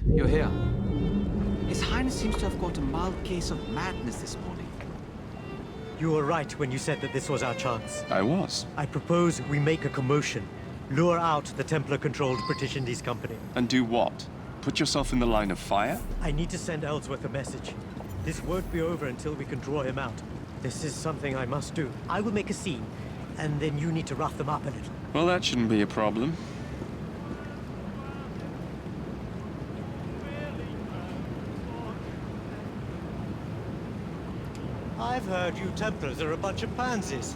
You're here. His Highness seems to have got a mild case of madness this morning. You were right when you said that this was our chance. I was. I propose we make a commotion. Lure out the Templar-controlled British Indies Company. And do what? Put yourself in the line of fire? I need to send Ellsworth a message. This won't be over until we can draw him out. This is something I must do. I will make a scene, and then you need to rough them up a little. Well, that shouldn't be a problem. I've heard you Templars are a bunch of pansies.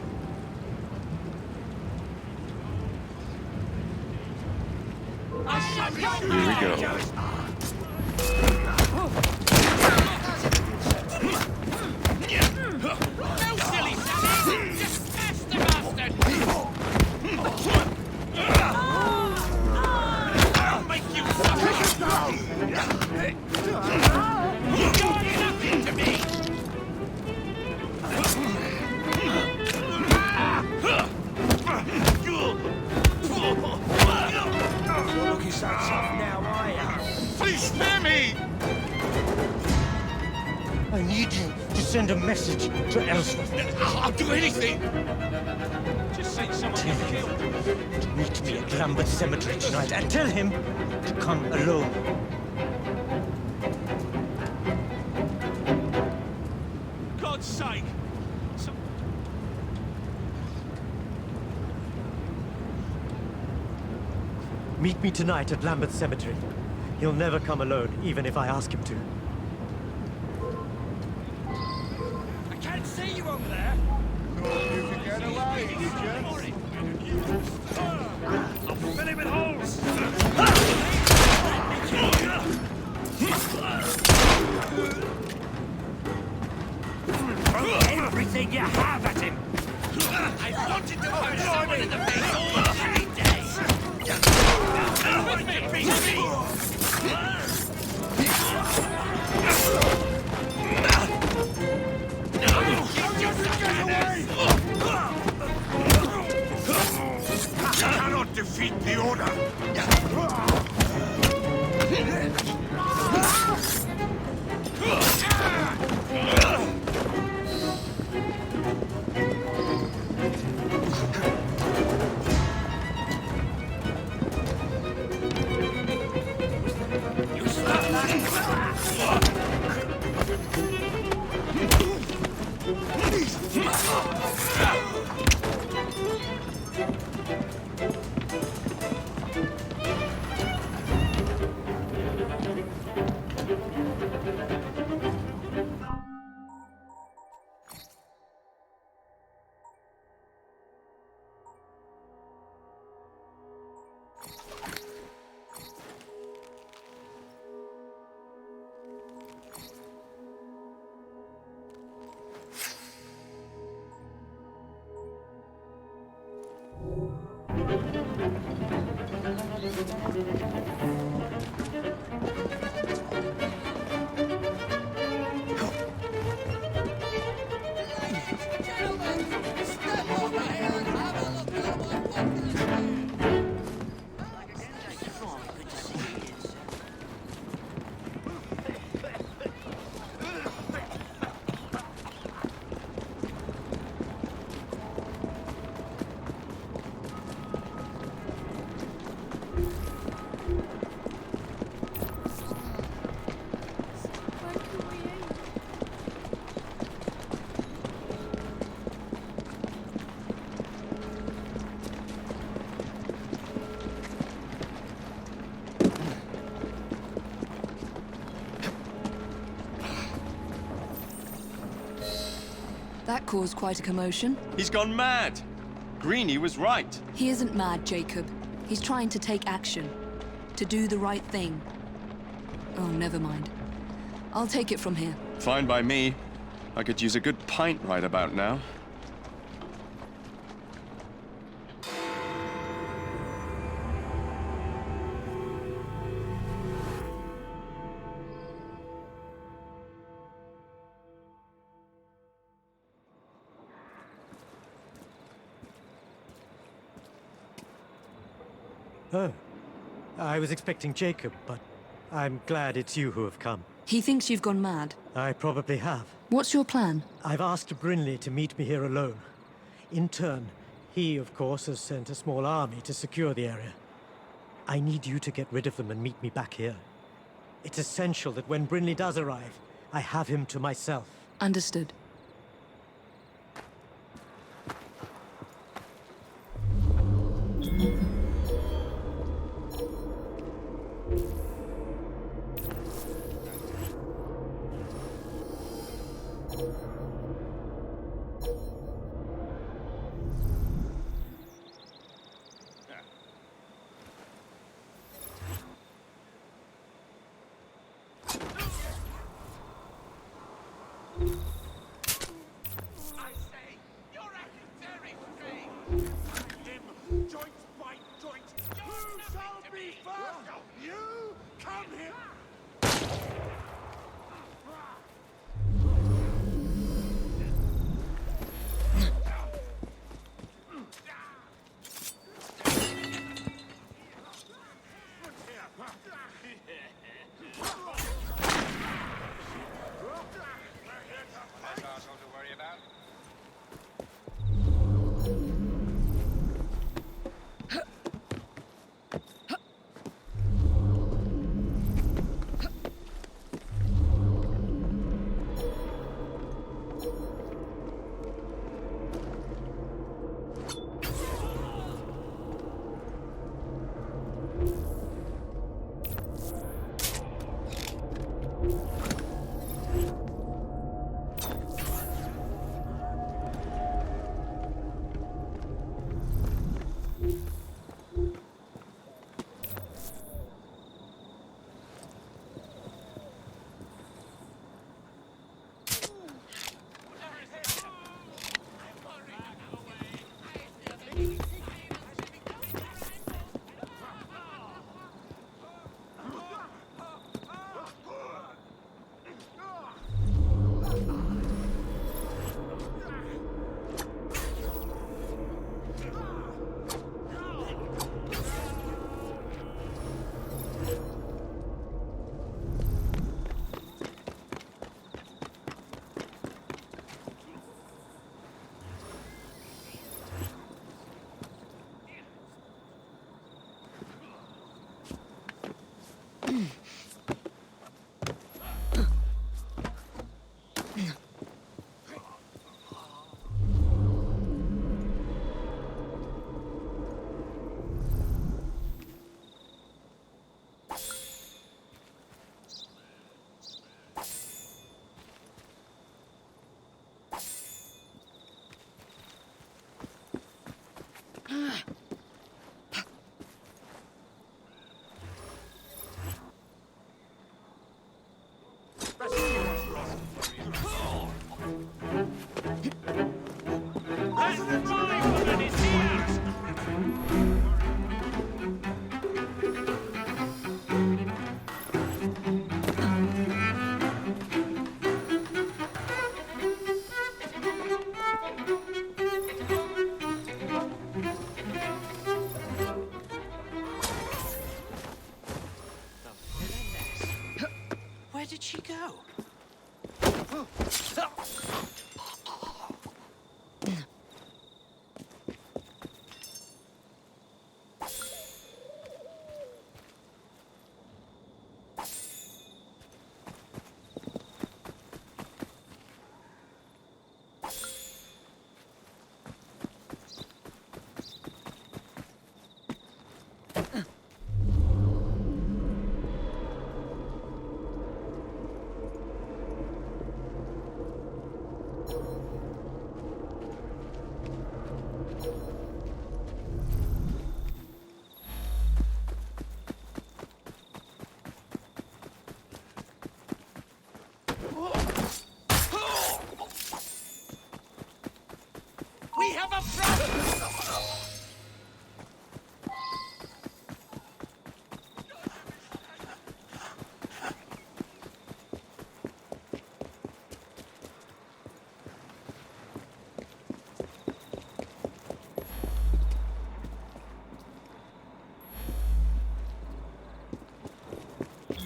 Here we go. No silly Sammy! Just smash the bastard! I'll make you suffer! You're nothing to me! You're looking so tough now, are you? Please spare me! I need you to send a message to Ellsworth. I'll do anything! Just say someone gets killed. To meet me at Lambeth Cemetery tonight and tell him to come alone. God's sake! Meet me tonight at Lambeth Cemetery. He'll never come alone, even if I ask him to. I can't see you over there! You can get away, did you? I'll fill him with holes! Throw everything you have at him! I wanted to punch someone in the face all bloody day! With me, beat me! Cannot defeat the Order! You stop that! That caused quite a commotion. He's gone mad! Greenie was right. He isn't mad, Jacob. He's trying to take action. To do the right thing. Oh, never mind. I'll take it from here. Fine by me. I could use a good pint right about now. Oh. I was expecting Jacob, but I'm glad it's you who have come. He thinks you've gone mad. I probably have. What's your plan? I've asked Brinley to meet me here alone. In turn, he, of course, has sent a small army to secure the area. I need you to get rid of them and meet me back here. It's essential that when Brinley does arrive, I have him to myself. Understood.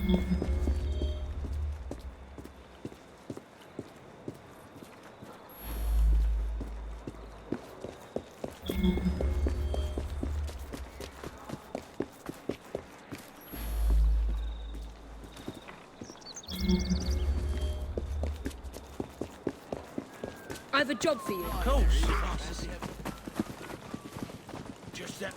I have a job for you. Of course. Just that.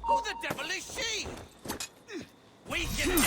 Who the devil is she? We can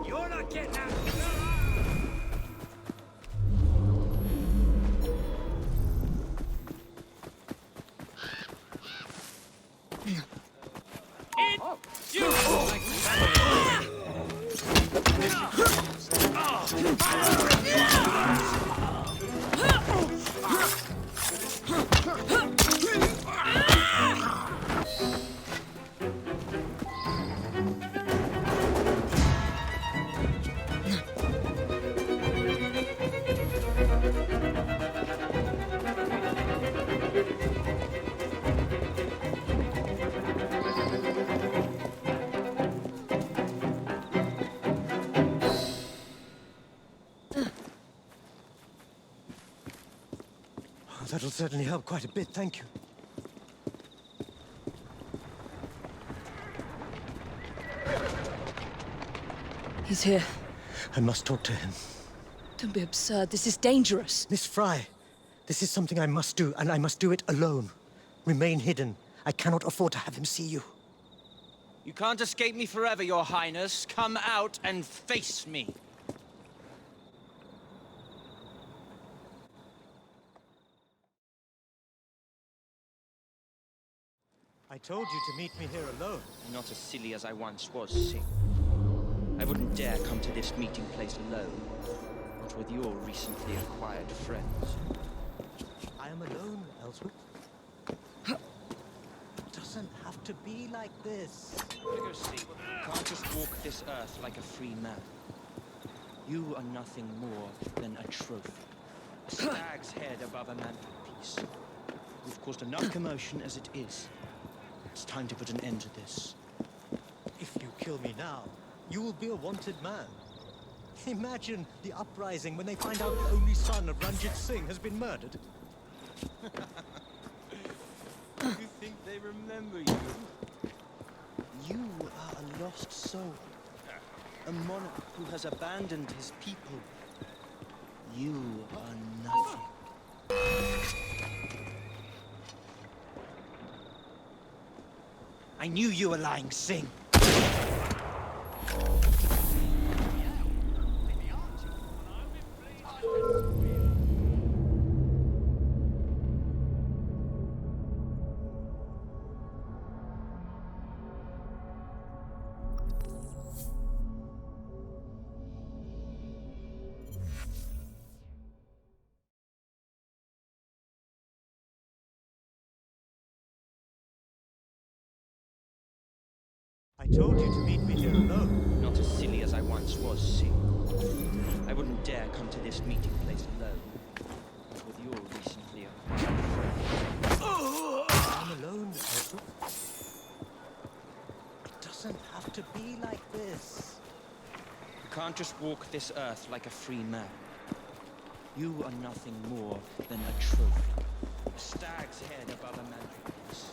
You're not getting out. That'll certainly help quite a bit, thank you. He's here. I must talk to him. Don't be absurd. This is dangerous. Miss Fry, this is something I must do, and I must do it alone. Remain hidden. I cannot afford to have him see you. You can't escape me forever, Your Highness. Come out and face me. I told you to meet me here alone. I'm not as silly as I once was, Sing. I I wouldn't dare come to this meeting place alone, not with your recently acquired friends. I am alone, Ellsworth. It doesn't have to be like this. Figure see, you can't just walk this earth like a free man. You are nothing more than a trophy. A stag's head above a mantelpiece. You've caused enough commotion as it is. It's time to put an end to this. If you kill me now, you will be a wanted man. Imagine the uprising when they find out the only son of Ranjit Singh has been murdered. You think they remember you? You are a lost soul. A monarch who has abandoned his people. You are nothing. I knew you were lying, Singh. I told you to meet me here alone. Not as silly as I once was, Singh. I wouldn't dare come to this meeting place alone, not with your recently acquired friends. I'm alone, Ellsworth. It doesn't have to be like this. You can't just walk this earth like a free man. You are nothing more than a trophy. A stag's head above a mantelpiece.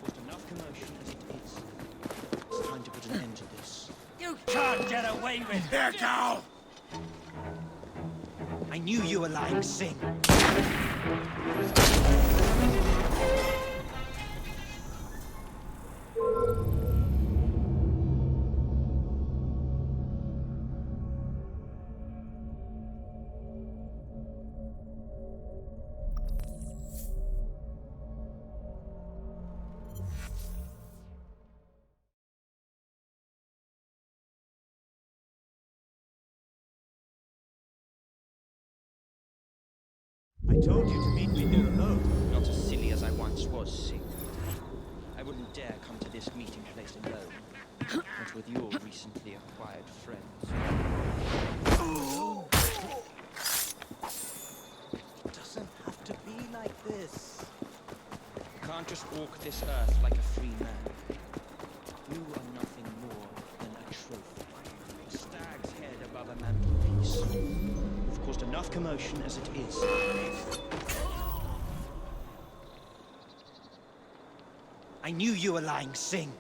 Caused enough commotion as it is. It's time to put an end to this. You can't get away with it! Now! I knew you were lying, Singh. I told you to meet me here alone. Not as silly as I once was, Singh. I wouldn't dare come to this meeting place alone, not with your recently acquired friends. It doesn't have to be like this. You can't just walk this earth like a free man. You are nothing more than a trophy. A stag's head above a mantelpiece. You've caused enough commotion as it is. I knew you were lying, Singh.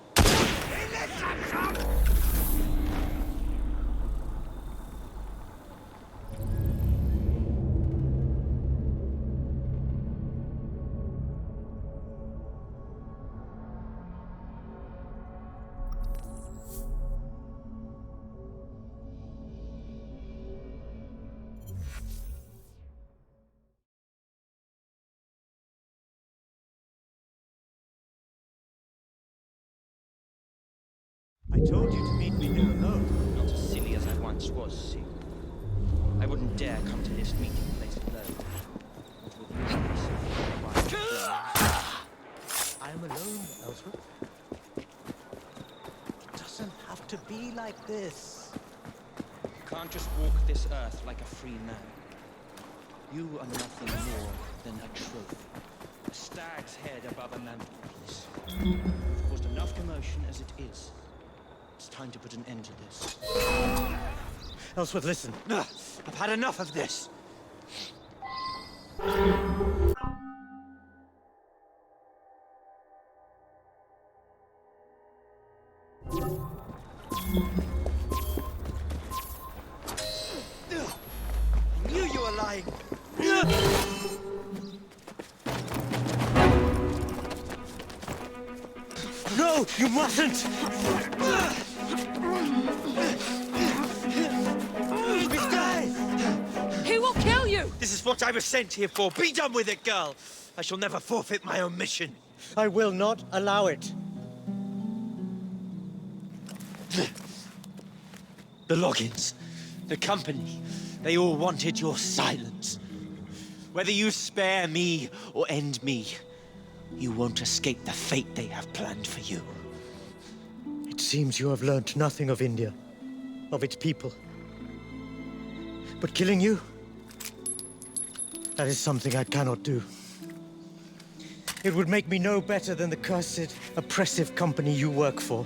I told you to meet me here alone. Not as silly as I once was, Singh. I wouldn't dare come to this meeting place alone. Not with your recently acquired friends. I am alone, Ellsworth. It doesn't have to be like this. You can't just walk this earth like a free man. You are nothing more than a trophy. A stag's head above a mantelpiece. You've caused enough commotion as it is. It's time to put an end to this. Ellsworth, listen. I've had enough of this. I knew you were lying. No, you mustn't! He will kill you! This is what I was sent here for. Be done with it, girl. I shall never forfeit my own mission. I will not allow it. the Loggins, the company, they all wanted your silence. Whether you spare me or end me, you won't escape the fate they have planned for you. It seems you have learnt nothing of India, of its people. But killing you, that is something I cannot do. It would make me no better than the cursed, oppressive company you work for.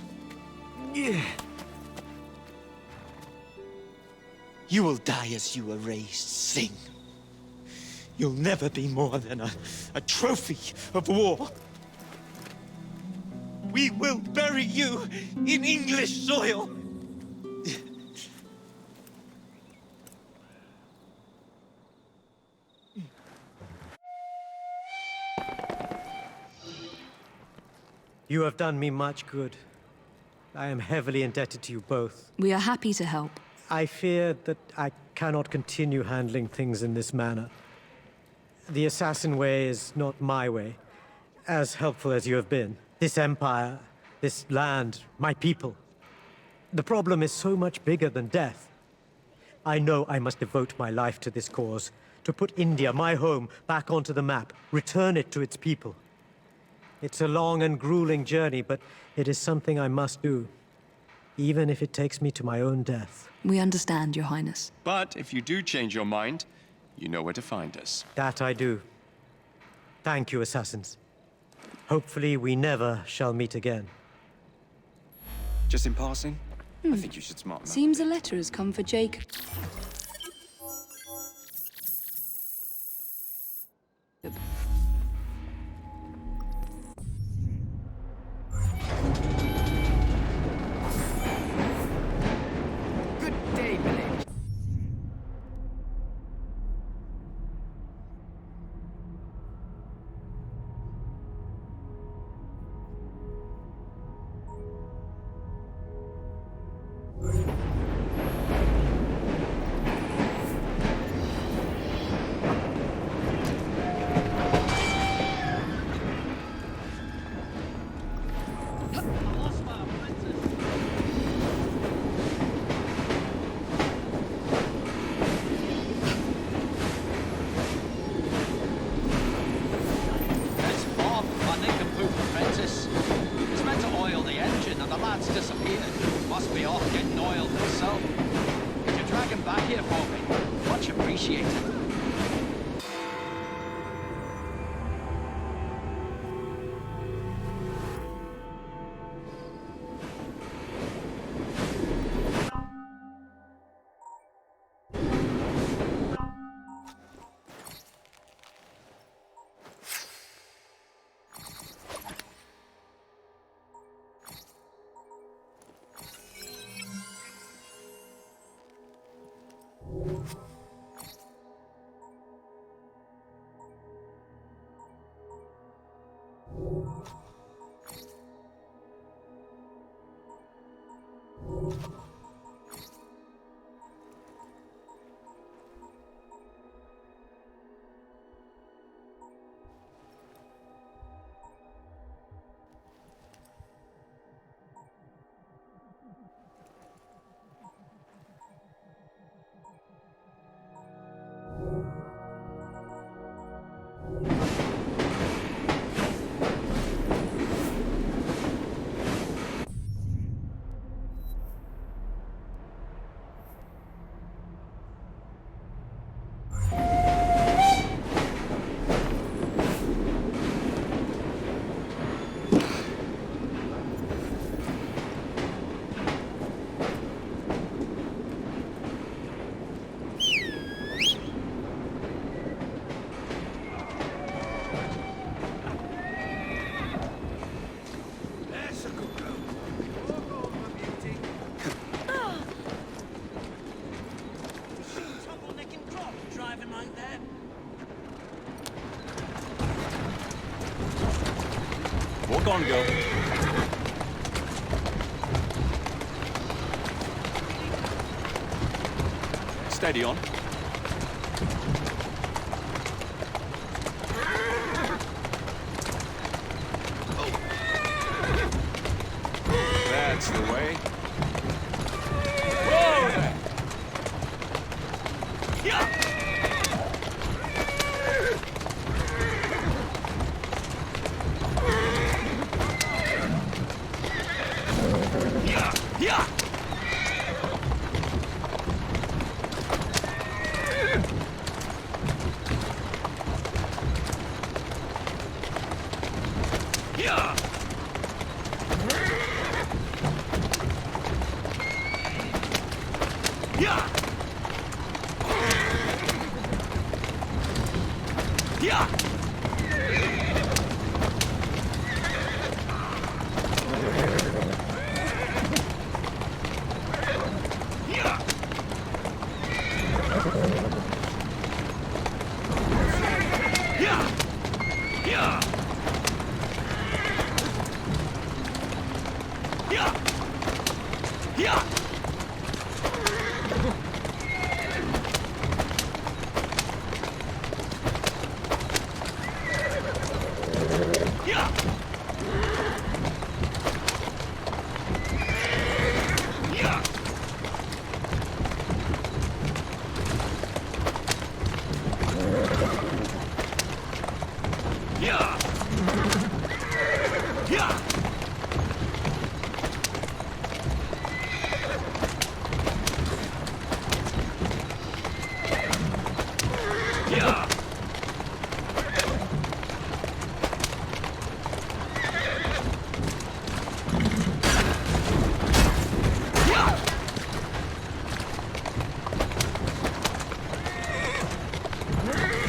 You will die as you were raised, Singh. You'll never be more than a trophy of war. We will bury you in English soil. You have done me much good. I am heavily indebted to you both. We are happy to help. I fear that I cannot continue handling things in this manner. The assassin way is not my way, as helpful as you have been. This empire, this land, my people. The problem is so much bigger than death. I know I must devote my life to this cause, to put India, my home, back onto the map, return it to its people. It's a long and grueling journey, but it is something I must do, even if it takes me to my own death. We understand, Your Highness. But if you do change your mind, you know where to find us. That I do. Thank you, assassins. Hopefully we never shall meet again. Just in passing, I think you should smarten up. Seems a letter has come for Jacob. Good day, village. It's Bob, my nincompoop apprentice. He's meant to oil the engine and the lad's disappeared. Must be off getting oiled himself. Could you drag him back here for me? Much appreciated. Walk on, girl. Steady on. That's the way. Whoa! Yeah! Yeah!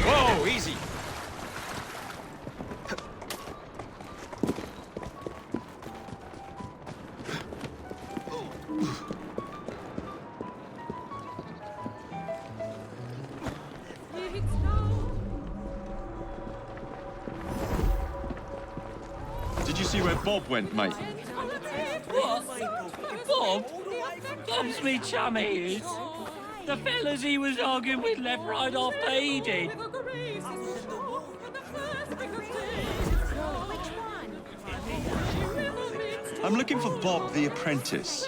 Whoa, easy. Did you see where Bob went, mate? What? Bob? Bob's me chummy is. The fellas he was arguing with left right after he did. I'm looking for Bob the apprentice.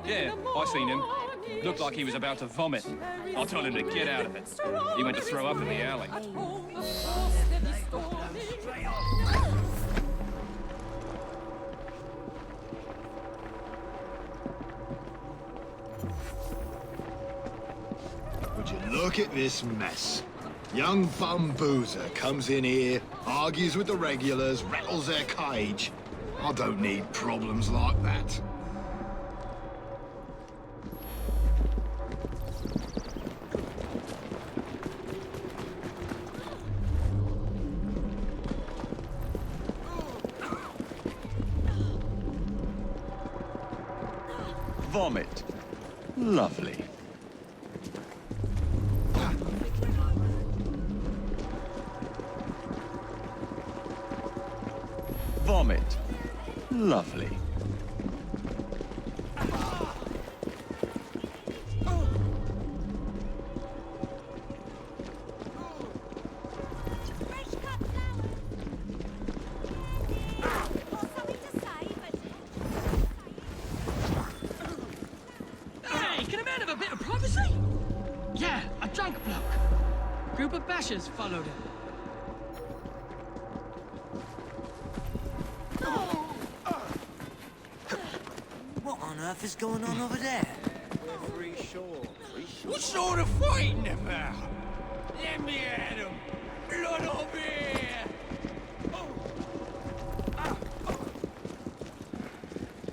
Yeah, I seen him. Looked like he was about to vomit. I told him to get out of it. He went to throw up in the alley. Would you look at this mess? Young bum boozer comes in here, argues with the regulars, rattles their cage. I don't need problems like that. Vomit. Lovely. Vomit. Lovely. Hey, can a man have a bit of privacy? Yeah, a drunk bloke. Group of bashers followed him. What on earth is going on over there? What sort of fighting about? Let me at him. Blood over here.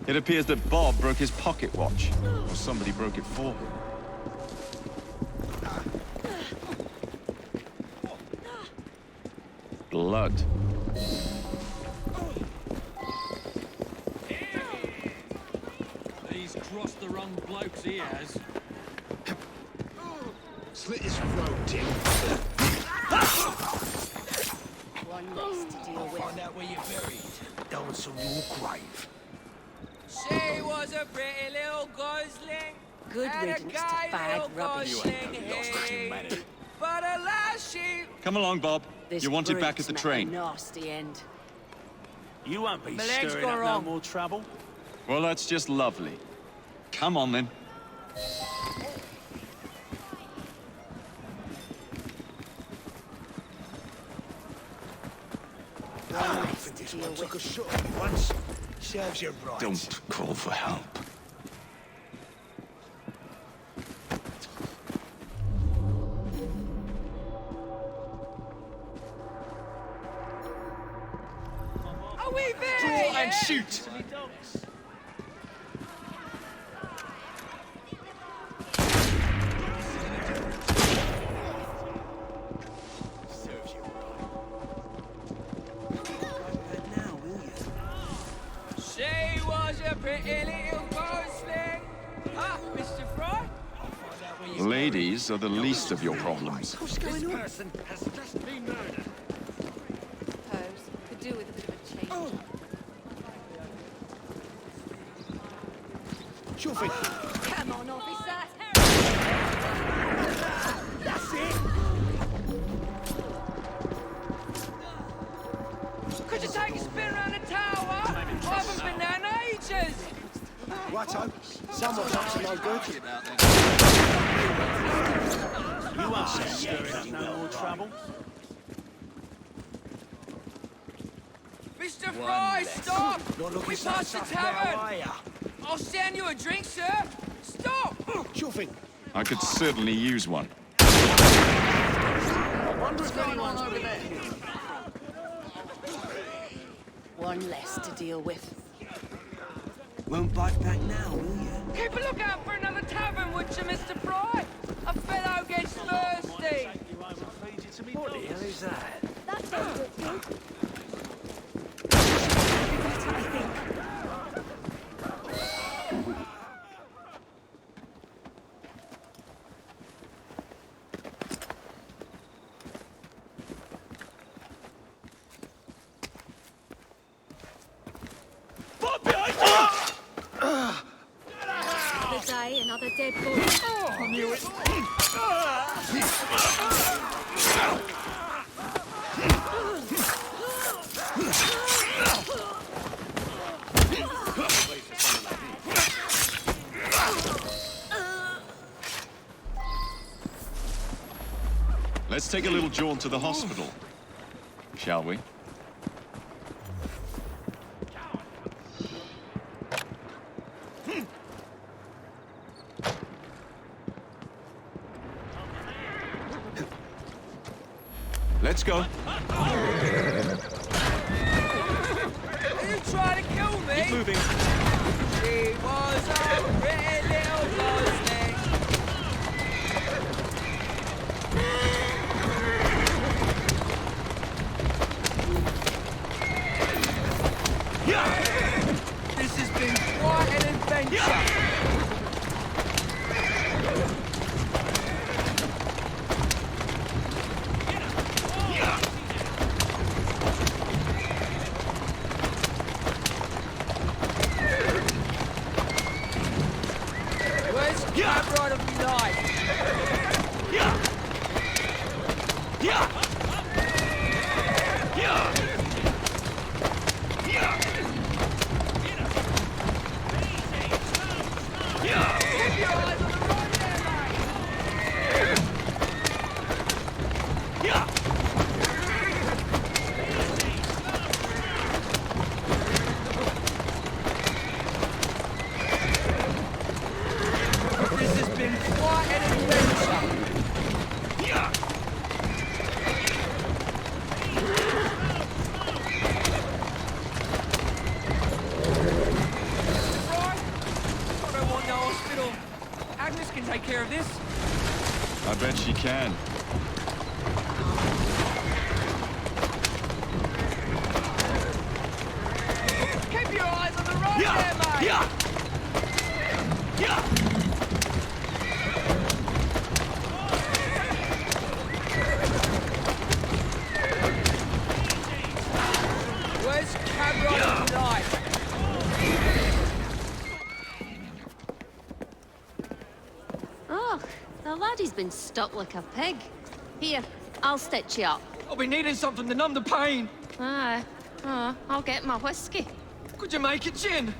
It appears that Bob broke his pocket watch, or somebody broke it for him. Blood. He's crossed the wrong blokes, he has. Slit his throat, Tim. One less to deal with. Find out where you're buried. Down some your grave. She was a pretty little gosling. Good riddance to bad rubbish. But alas, she... Come along, Bob. This You wanted back brute's at the met a train. nasty end. You won't be My legs stirring go up no wrong. more trouble. Well, that's just lovely. Come on, then. One less to deal with. Took a shot at you once. Serves you right. Don't call for help. Are we there? Draw and shoot! Ah, Mr. Fry? Ladies are the least of your problems. What's going on? Person has just been murdered. Suppose. Could do with a bit of a change. Come on, officer. That's it! Could you take a spin around the tower? I haven't been there in ages! Righto. Someone's up to no good. You are stirring up no more trouble. Mr. Fry, stop! Not looking We so passed the tough now, tavern! are ya? I'll send you a drink, sir! Stop! Sure thing. I could certainly use one. Wonder if anyone's over there? One less to deal with. Won't bite back now, will you? Keep a lookout for another tavern, would you, Mr. Fry? A fellow gets thirsty! What the hell is that? That don't look good. I think. Another day, another dead boy. I knew it. Let's take a little jaunt to the hospital, shall we? Let's go. Are you trying to kill me? Keep moving. She was a pretty little gosling. This has been quite an adventure. Where's Cab Ride of Life? Keep your eyes on the road there, mate! This has been quite an adventure. Right? I don't want no hospital. Agnes can take care of this. I bet she can. Keep your eyes on the road there, mate! Where's Cab Ride of Life? Oh, the laddie's been stuck like a pig. Here, I'll stitch you up. I'll be needing something to numb the pain. Aye. I'll get my whiskey. Could you make it, Chin?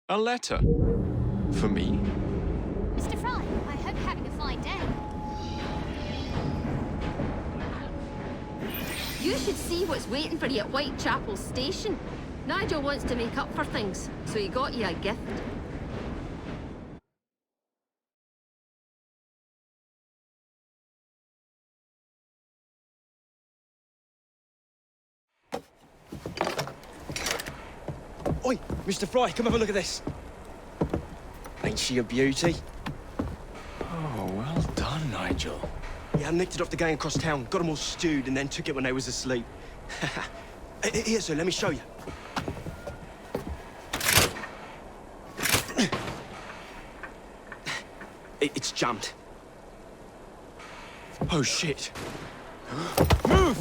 A letter? For me? Mr. Fry, I hope you're having a fine day. You should see what's waiting for you at Whitechapel Station. Nigel wants to make up for things, so he got you a gift. Oi, Mr. Fry, come have a look at this. Ain't she a beauty? Oh, well done, Nigel. Yeah, I nicked it off the gang across town, got them all stewed, and then took it when they was asleep. Here, sir, let me show you. It's jammed. Oh, shit. Move!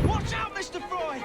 Watch out, Mr. Fry!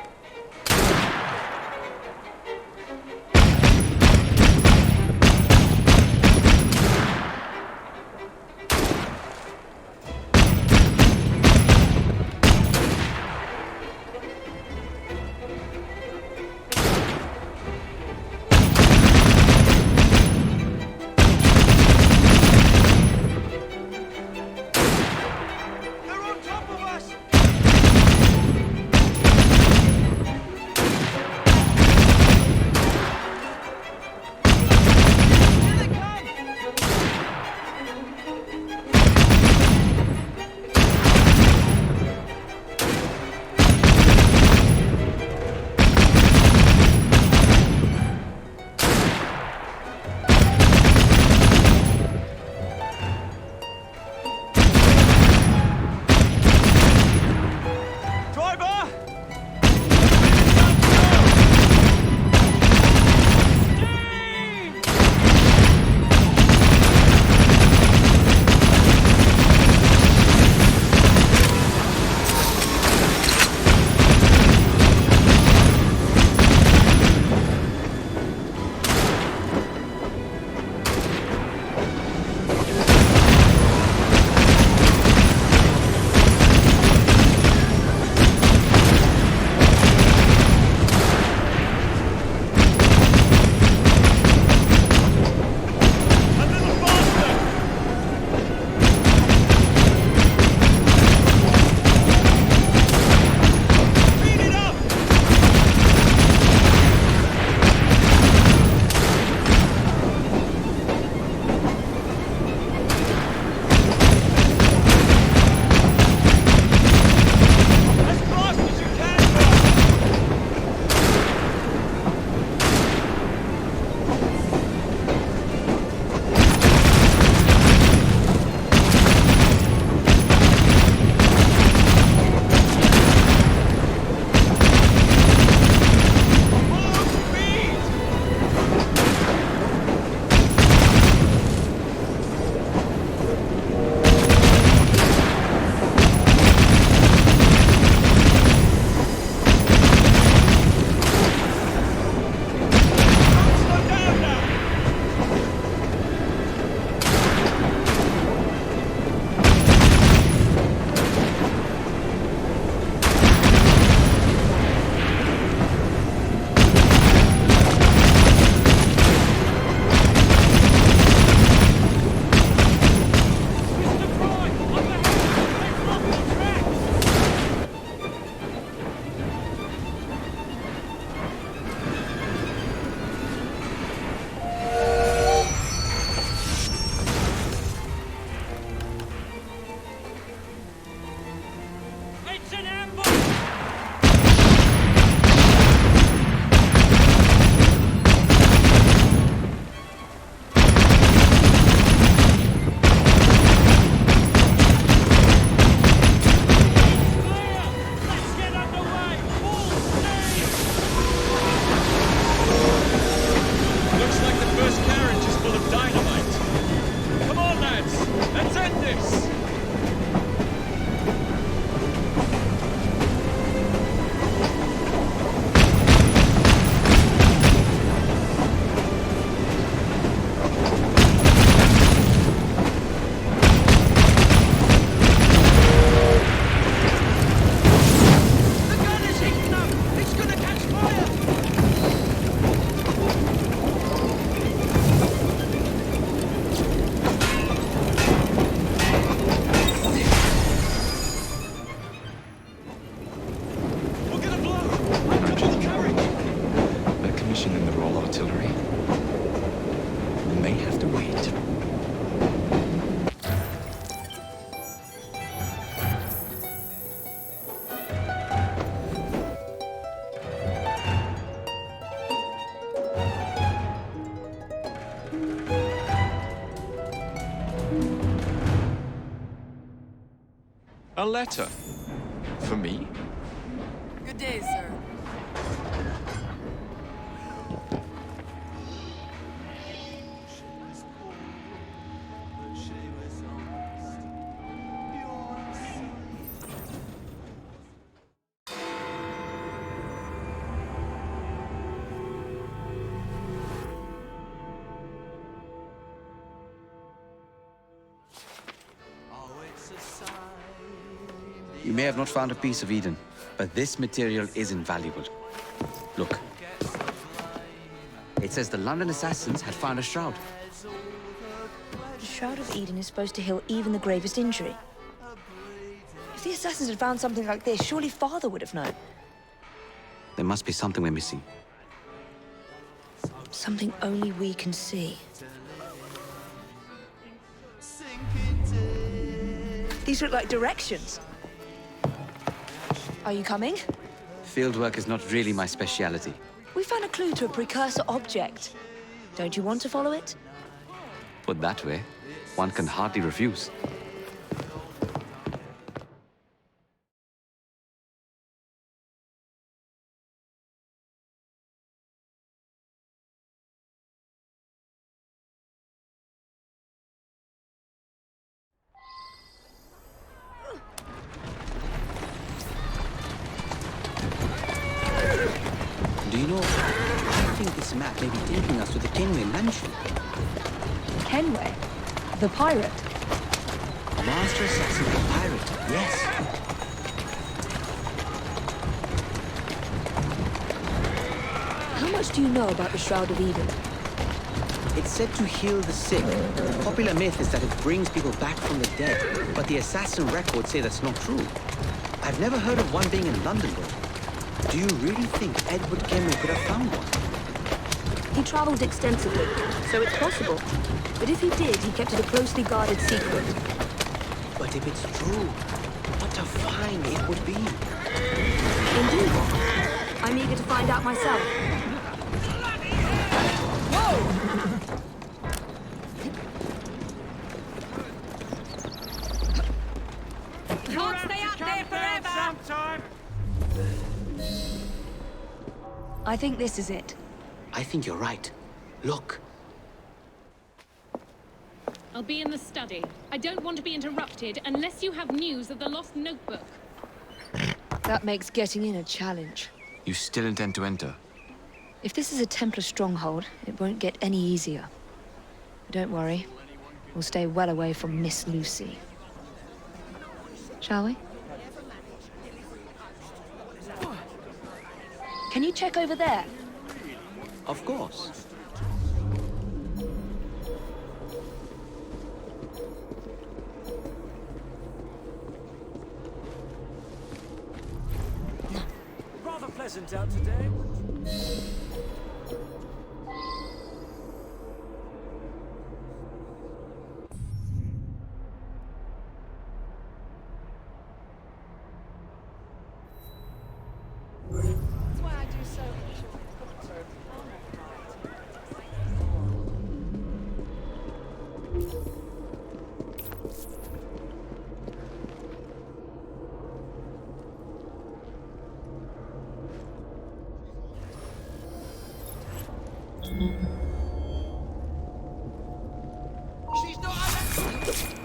A letter? For me? Good day, sir. You may have not found a piece of Eden, but this material is invaluable. Look. It says the London assassins had found a shroud. The Shroud of Eden is supposed to heal even the gravest injury. If the assassins had found something like this, surely Father would have known. There must be something we're missing. Something only we can see. These look like directions. Are you coming? Fieldwork is not really my speciality. We found a clue to a precursor object. Don't you want to follow it? Put that way, one can hardly refuse. Do you know, I think this map may be taking us to the Kenway mansion. Kenway? The pirate? Master Assassin the pirate, yes. How much do you know about the Shroud of Eden? It's said to heal the sick. The popular myth is that it brings people back from the dead, but the assassin records say that's not true. I've never heard of one being in London, though. Do you really think Edward Kenway could have found one? He traveled extensively, so it's possible. But if he did, he kept it a closely guarded secret. But if it's true, what a find it would be. Indeed. I'm eager to find out myself. Can't stay up there forever! I think this is it. I think you're right. Look. I'll be in the study. I don't want to be interrupted unless you have news of the lost notebook. That makes getting in a challenge. You still intend to enter? If this is a Templar stronghold, it won't get any easier. But don't worry. We'll stay well away from Miss Lucy. Shall we? Can you check over there? Of course. Rather pleasant out today. That's why I do so enjoy She's not allowed.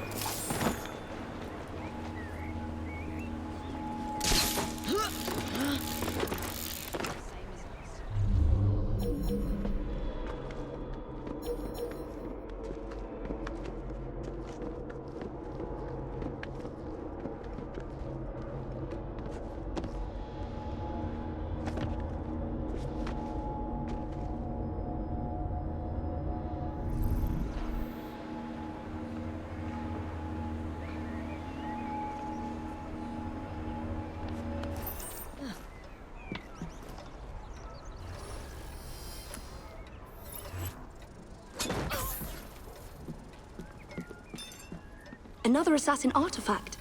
Another assassin artifact.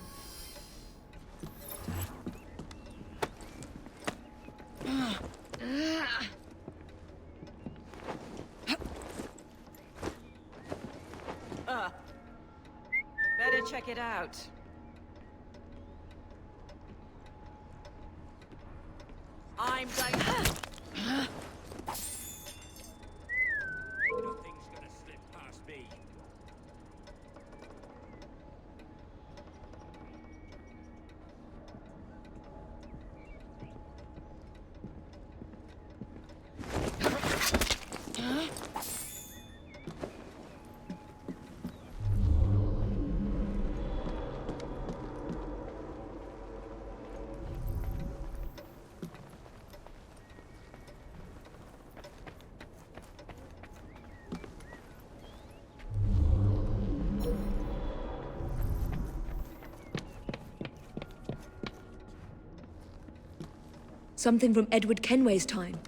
Better check it out. I'm going. Nothing's gonna slip past me. Something from Edward Kenway's time.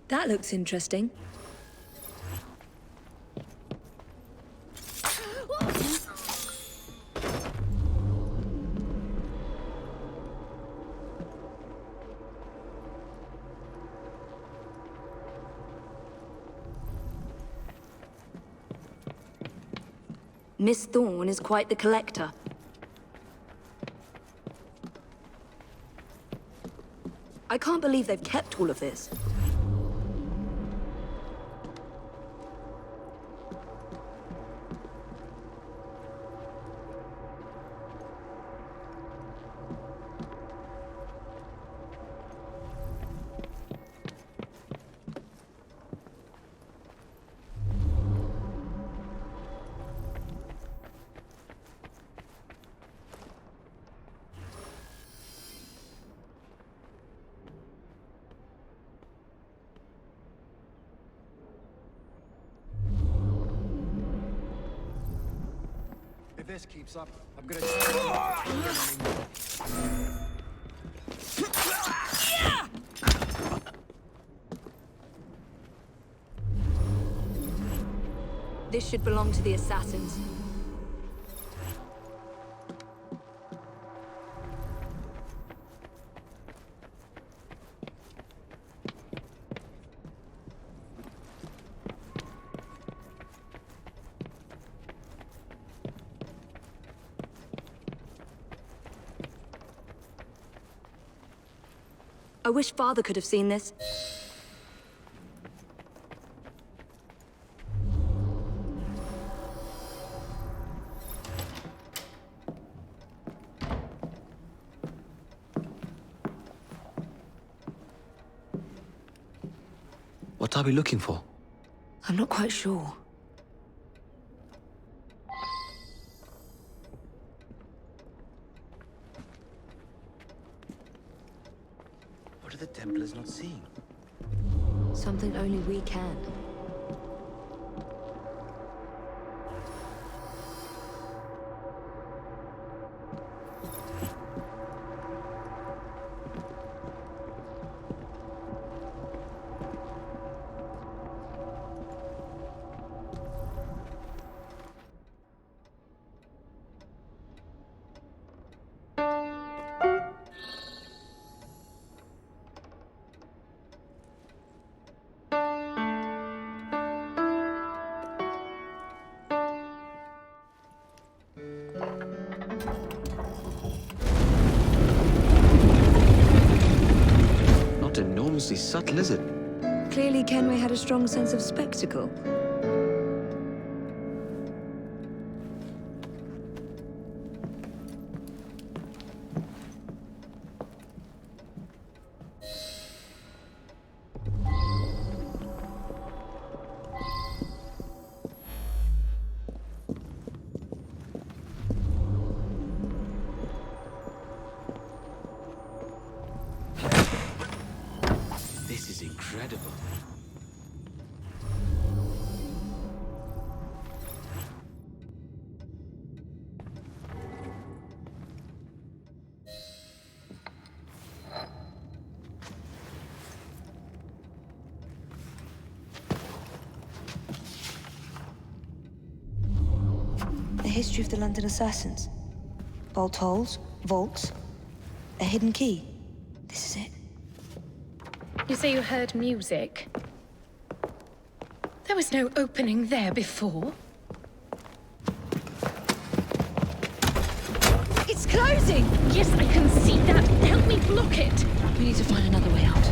That looks interesting. Miss Thorne is quite the collector. I can't believe they've kept all of this. If this keeps up, I'm gonna tell you not to get anymore. This should belong to the assassins. I wish Father could have seen this. What are we looking for? I'm not quite sure. What are the Templars not seeing? Something only we can. Not enormously subtle, is it? Clearly Kenway had a strong sense of spectacle. This is incredible. The history of the London Assassins. Bolt holes, vaults, a hidden key. This is it. You say you heard music? There was no opening there before. It's closing! Yes, I can see that. Help me block it. We need to find another way out.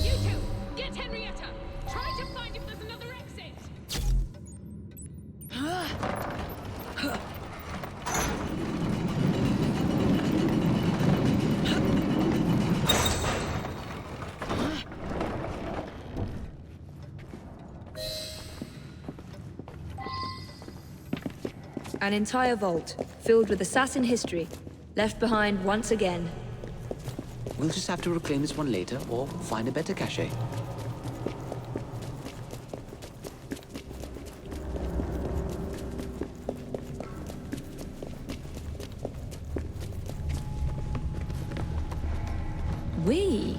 You two, get Henrietta. Try to find if there's another exit. An entire vault, filled with assassin history, left behind once again. We'll just have to reclaim this one later, or find a better cache. We?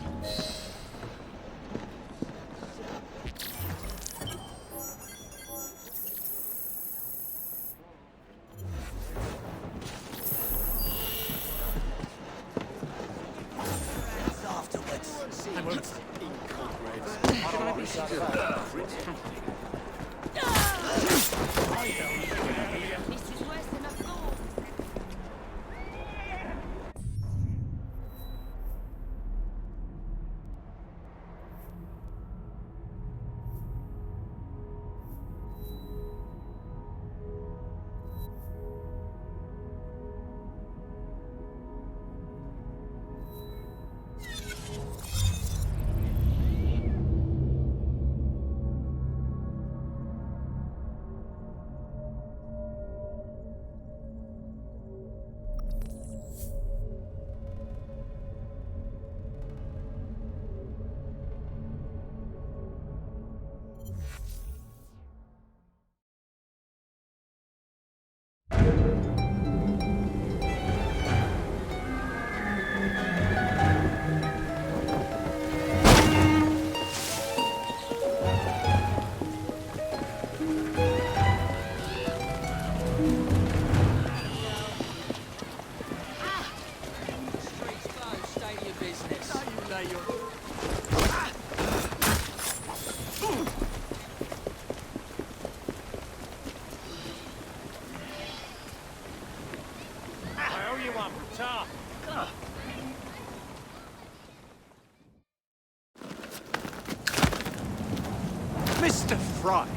Mr. Fry,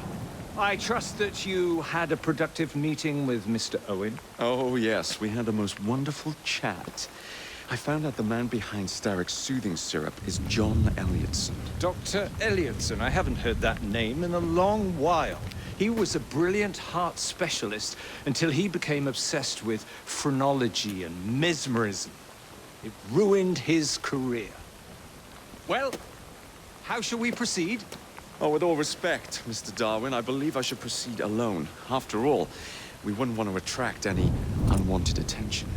I trust that you had a productive meeting with Mr. Owen? Oh, yes. We had the most wonderful chat. I found out the man behind Starrick's soothing syrup is John Elliotson. Dr. Elliotson, I haven't heard that name in a long while. He was a brilliant heart specialist until he became obsessed with phrenology and mesmerism. It ruined his career. Well, how shall we proceed? Oh, with all respect, Mr. Darwin, I believe I should proceed alone. After all, we wouldn't want to attract any unwanted attention.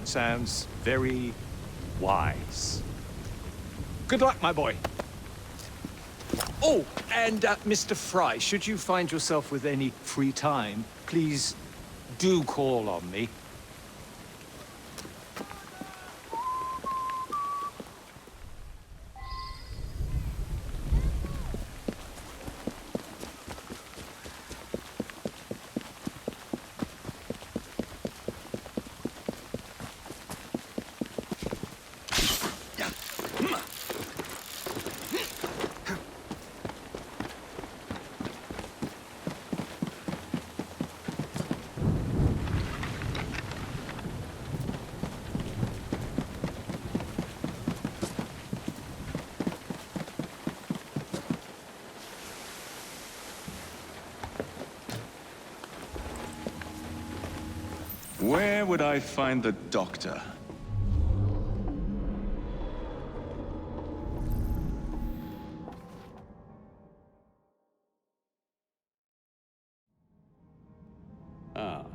Sounds very wise. Good luck, my boy. Oh, and Mr. Fry, should you find yourself with any free time, please do call on me. Where would I find the doctor? Ah.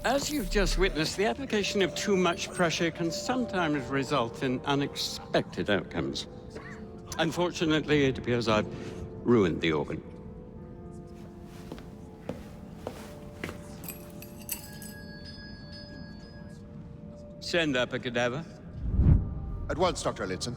Well, as you've just witnessed, the application of too much pressure can sometimes result in unexpected outcomes. Unfortunately, it appears I've ruined the organ. Send up a cadaver. At once, Dr. Elliotson.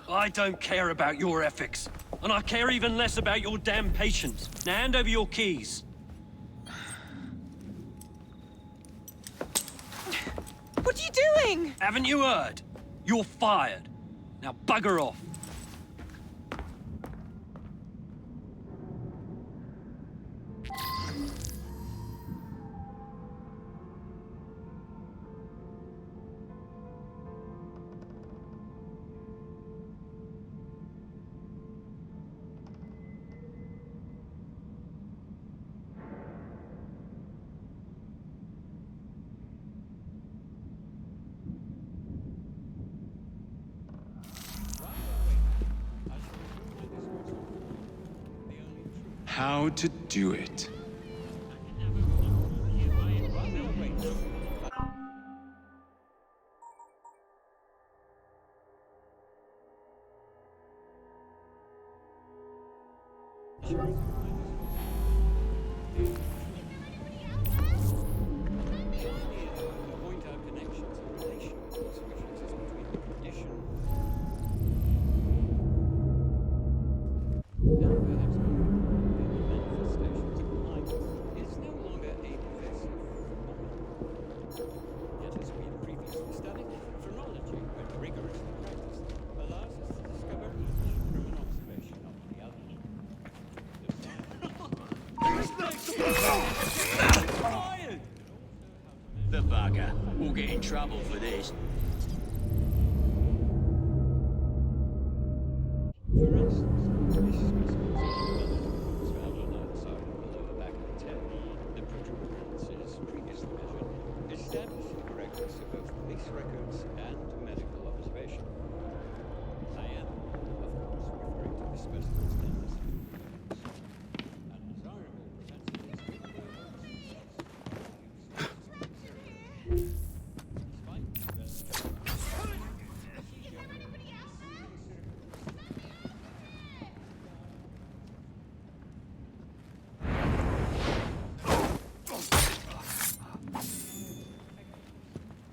I don't care about your ethics. And I care even less about your damn patience. Now hand over your keys. What are you doing? Haven't you heard? You're fired. Now bugger off. How to do it. The bugger. We'll get in trouble for this.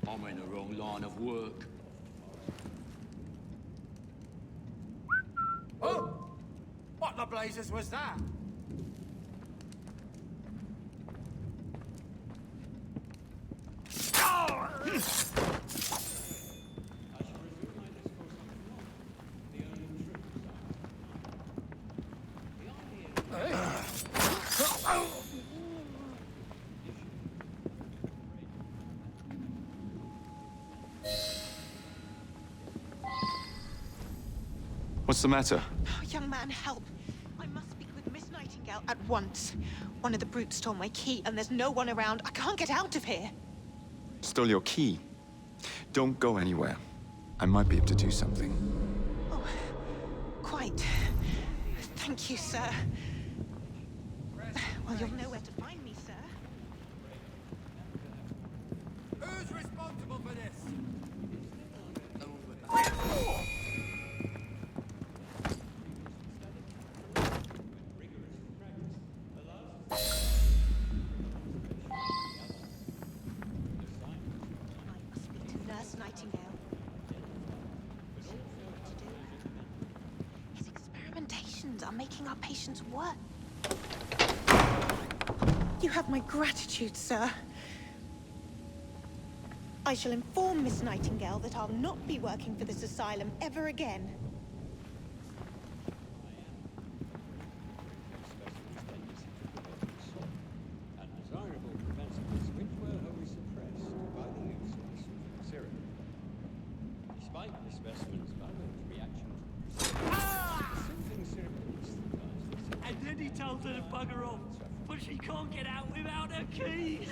I'm in the wrong line of work. Oh! What the blazes was that? What's the matter? Oh, young man, help. I must speak with Miss Nightingale at once. One of the brutes stole my key, and there's no one around. I can't get out of here. Stole your key. Don't go anywhere. I might be able to do something. Oh, quite. Thank you, sir. Well, you'll know where to find me, sir. Who's responsible for this? Nurse Nightingale. His experimentations are making our patients worse. You have my gratitude, sir. I shall inform Miss Nightingale that I'll not be working for this asylum ever again. And then he tells her to bugger off, but she can't get out without her key.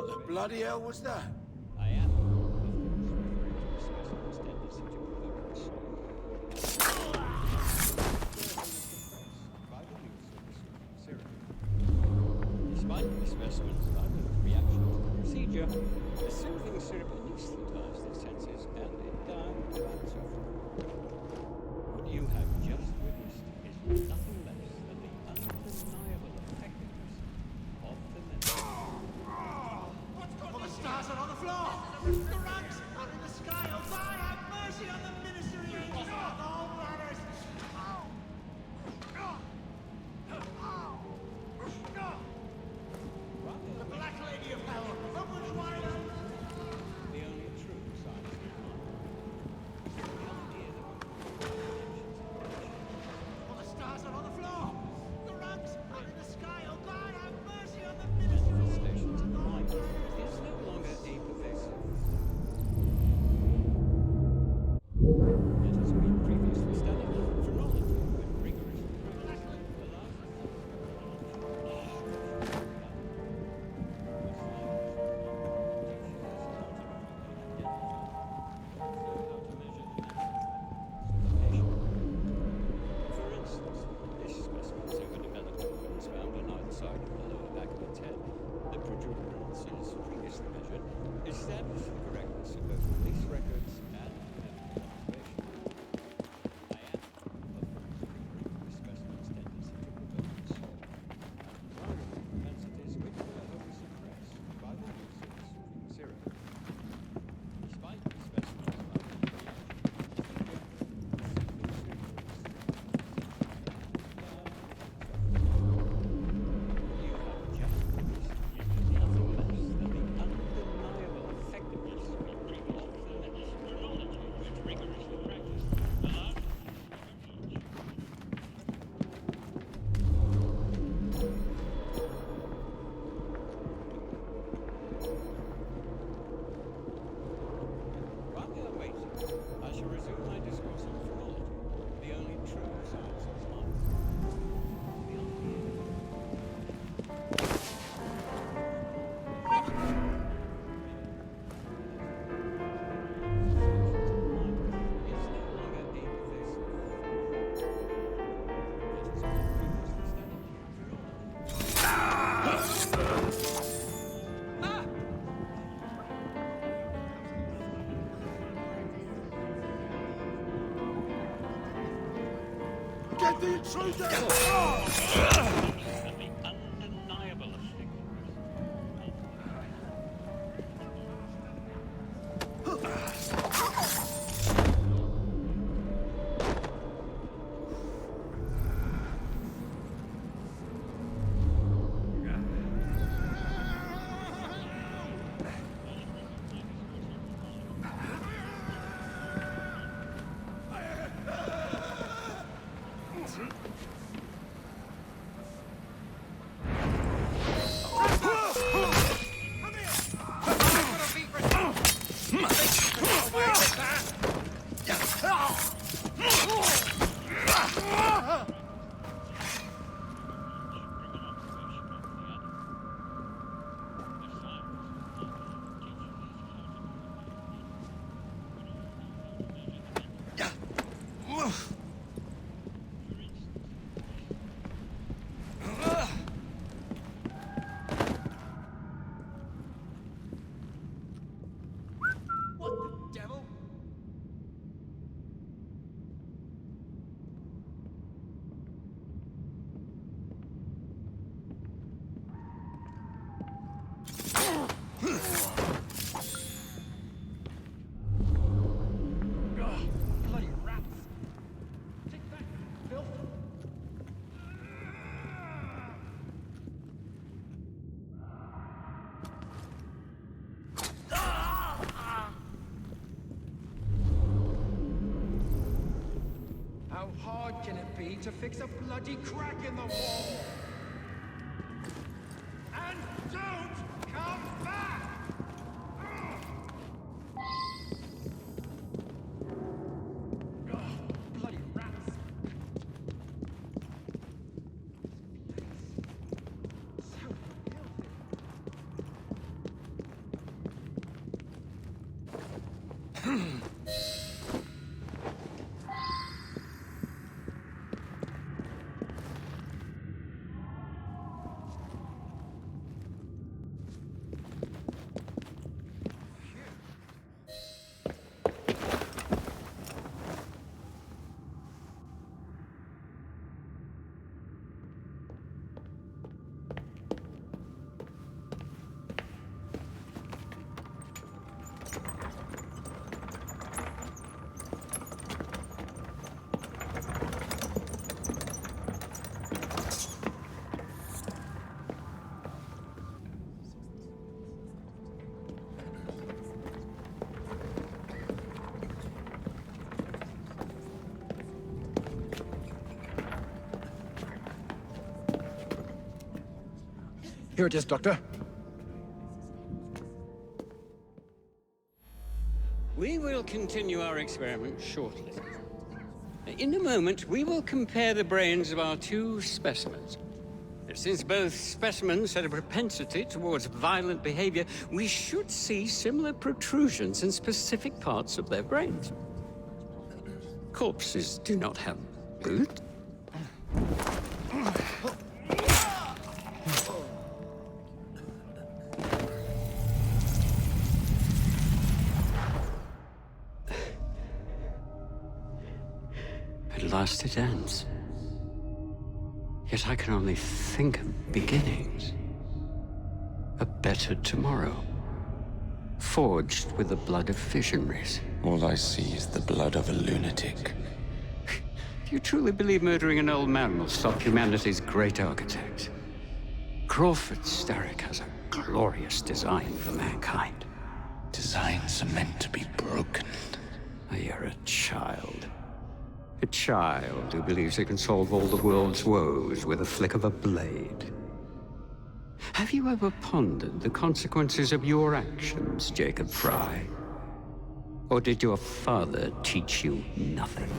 What the bloody hell was that? I am, of course, referring to the specimen's tendency to provoke Despite the specimen's violent reaction to the procedure, the soothing syrup anesthetized their senses and endowed them with suffering. What you have just witnessed is nothing less than the undeniable effectiveness of the method. All the stars are on the floor! The ranks are in the sky! Oh, God, have mercy on the ministry angels and the whole bladders! The Black Lady of Hell! Open wide open! The only true science of mind is the idea that All the stars are on the floor! The ranks are in the sky! Oh, God, have mercy on the ministry manifestations of mind is no longer a pervasive. Yet, as we previously studied, phrenology, when rigorously practiced, allows For instance, this specimen's overdeveloped organs found on either side of the lower back of its head, the protuberances previously measured, establish the correctness of both police records and medical observation. I am, of course, referring to the specimen's tendency to provoke assault, and desirable propensities which were wholly suppressed by the use of the soothing syrup. Despite the specimen's violent reaction to the procedure, the soothing syrup you have just witnessed is nothing less than the undeniable effectiveness of the phrenology which rigorously practiced allowed While we are waiting, I shall resume my discourse on phrenology, the only true science of mind. The Get the intruder! undeniable What the devil? Bloody rats! Take that, filth! How hard can it be to fix a bloody crack in the wall? And don't come back! Bloody rats! So filthy. Here it is, Doctor. We will continue our experiment shortly. In a moment, we will compare the brains of our two specimens. Since both specimens had a propensity towards violent behavior, we should see similar protrusions in specific parts of their brains. Corpses do not have boots. At last it ends. Yet I can only think of beginnings. A better tomorrow. Forged with the blood of visionaries. All I see is the blood of a lunatic. Do you truly believe murdering an old man will stop humanity's great architect? Crawford Starrick has a glorious design for mankind. Designs are meant to be broken. You're a child. A child who believes it can solve all the world's woes with a flick of a blade. Have you ever pondered the consequences of your actions, Jacob Fry? Or did your father teach you nothing?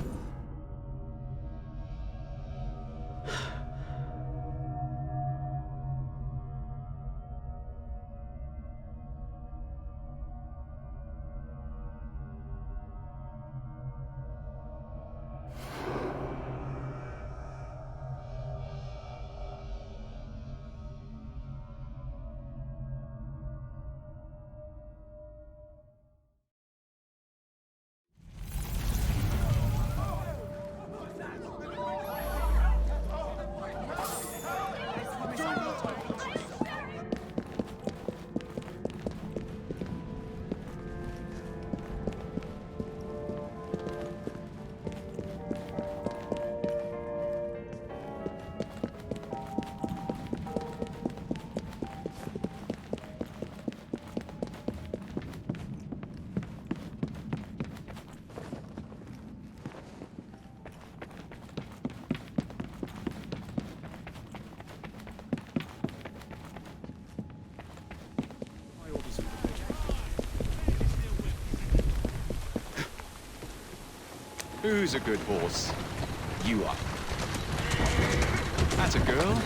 Who's a good horse? You are. That's a girl.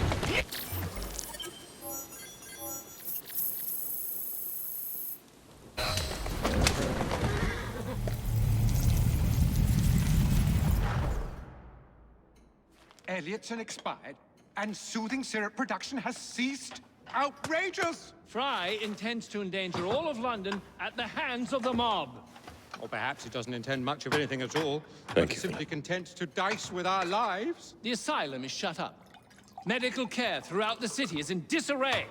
Elliotson expired, and soothing syrup production has ceased. Outrageous! Fry intends to endanger all of London at the hands of the mob. Or perhaps he doesn't intend much of anything at all. Thank you. Simply content to dice with our lives. The asylum is shut up. Medical care throughout the city is in disarray.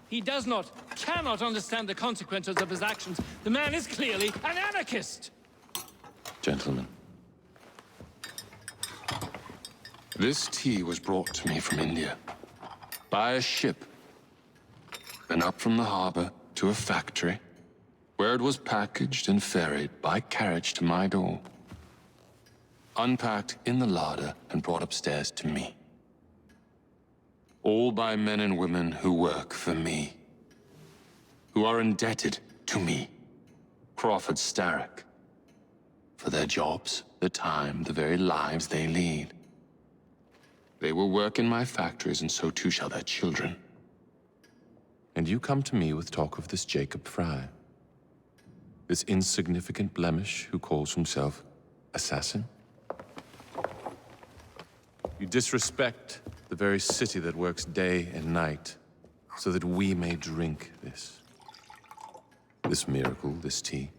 He cannot understand the consequences of his actions. The man is clearly an anarchist! Gentlemen. This tea was brought to me from India. By a ship. Then up from the harbor to a factory, where it was packaged and ferried by carriage to my door. Unpacked in the larder and brought upstairs to me. All by men and women who work for me. Who are indebted to me, Crawford Starrick, for their jobs, the time, the very lives they lead. They will work in my factories, and so too shall their children. And you come to me with talk of this Jacob Fry. This insignificant blemish who calls himself assassin? You disrespect the very city that works day and night so that we may drink this miracle, this tea.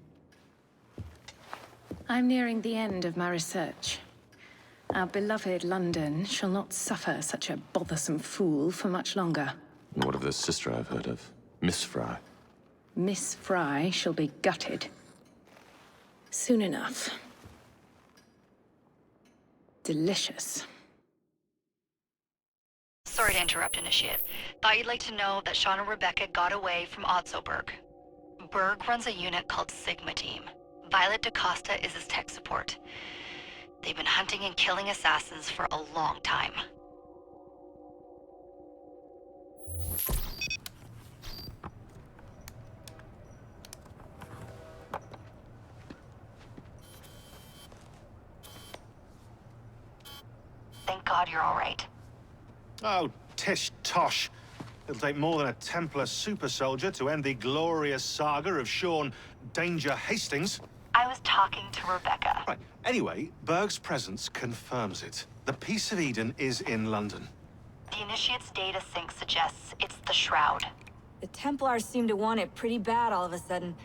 I'm nearing the end of my research. Our beloved London shall not suffer such a bothersome fool for much longer. And what of the sister I've heard of, Miss Fry? Miss Fry shall be gutted. Soon enough. Delicious. Sorry to interrupt, Initiate. Thought you'd like to know that Sean and Rebecca got away from Otzoberg. Berg runs a unit called Sigma Team. Violet DaCosta is his tech support. They've been hunting and killing assassins for a long time. God you're all right. Oh, tish tosh. It'll take more than a Templar super soldier to end the glorious saga of Sean Danger Hastings. I was talking to Rebecca. Right. Anyway, Berg's presence confirms it. The Peace of Eden is in London. The Initiate's data sync suggests it's the Shroud. The Templars seem to want it pretty bad all of a sudden.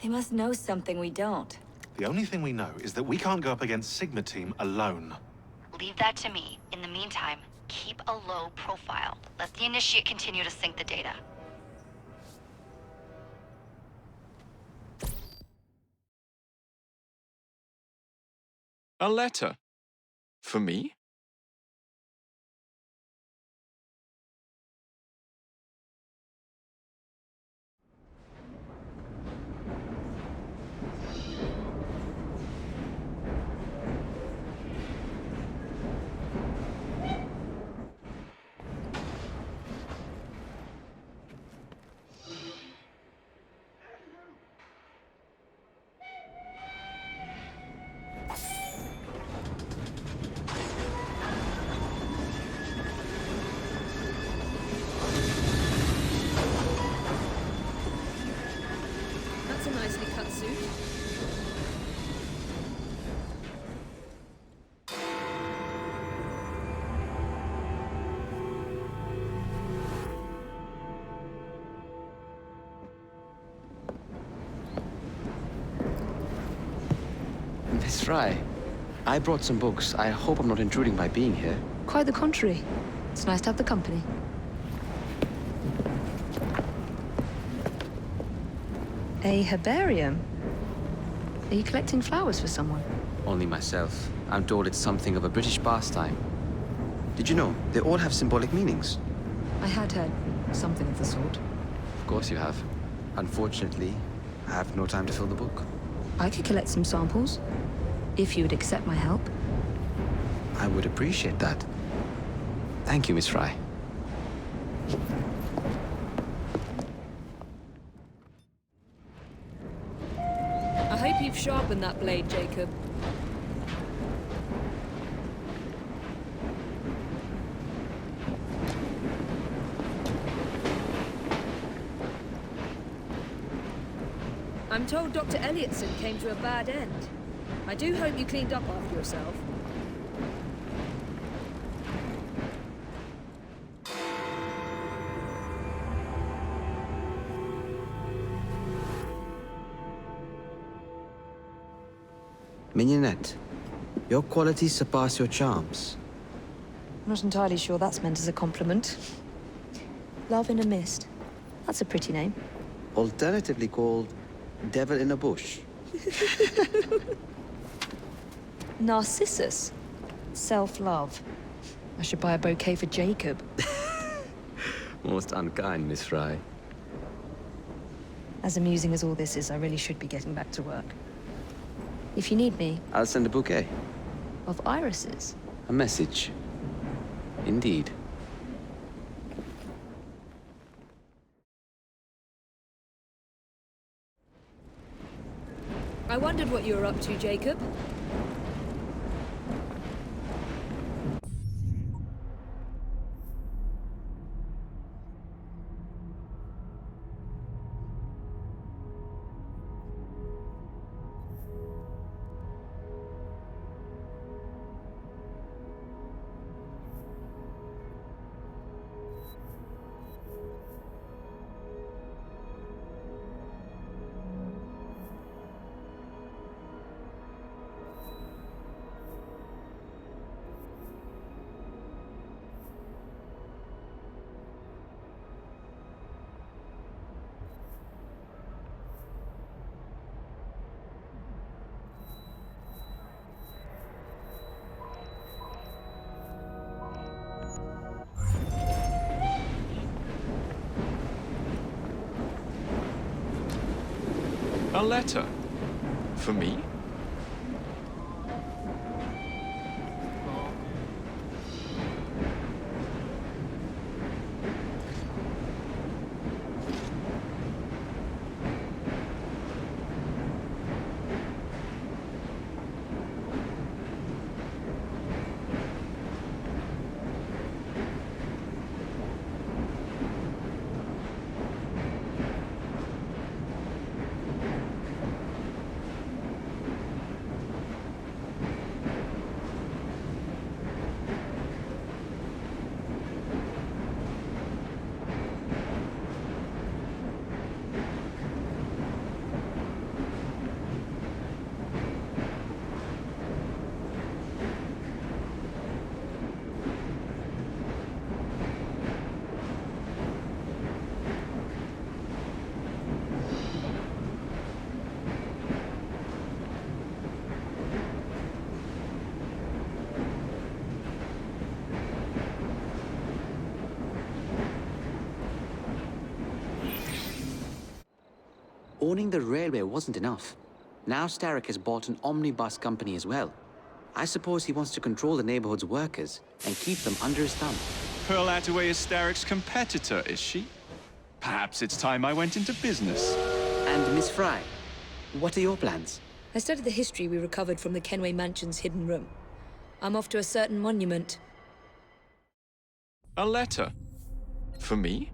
They must know something we don't. The only thing we know is that we can't go up against Sigma Team alone. Leave that to me. In the meantime, keep a low profile. Let the Initiate continue to sync the data. A letter? For me? That's a nicely cut suit. Miss Fry, I brought some books. I hope I'm not intruding by being here. Quite the contrary. It's nice to have the company. A herbarium? Are you collecting flowers for someone? Only myself. I'm told it's something of a British pastime. Did you know? They all have symbolic meanings. I had heard something of the sort. Of course you have. Unfortunately, I have no time to fill the book. I could collect some samples, if you would accept my help. I would appreciate that. Thank you, Miss Fry. I hope you've sharpened that blade, Jacob. I'm told Dr. Elliotson came to a bad end. I do hope you cleaned up after yourself. Mignonette, your qualities surpass your charms. I'm not entirely sure that's meant as a compliment. Love in a Mist. That's a pretty name. Alternatively called Devil in a Bush. Narcissus. Self-love. I should buy a bouquet for Jacob. Most unkind, Miss Fry. As amusing as all this is, I really should be getting back to work. If you need me... I'll send a bouquet. Of irises? A message. Indeed. I wondered what you were up to, Jacob. A letter? For me? Owning the railway wasn't enough. Now Starrick has bought an omnibus company as well. I suppose he wants to control the neighborhood's workers and keep them under his thumb. Pearl Attaway is Starrick's competitor, is she? Perhaps it's time I went into business. And Miss Fry, what are your plans? I studied the history we recovered from the Kenway Mansion's hidden room. I'm off to a certain monument. A letter? For me?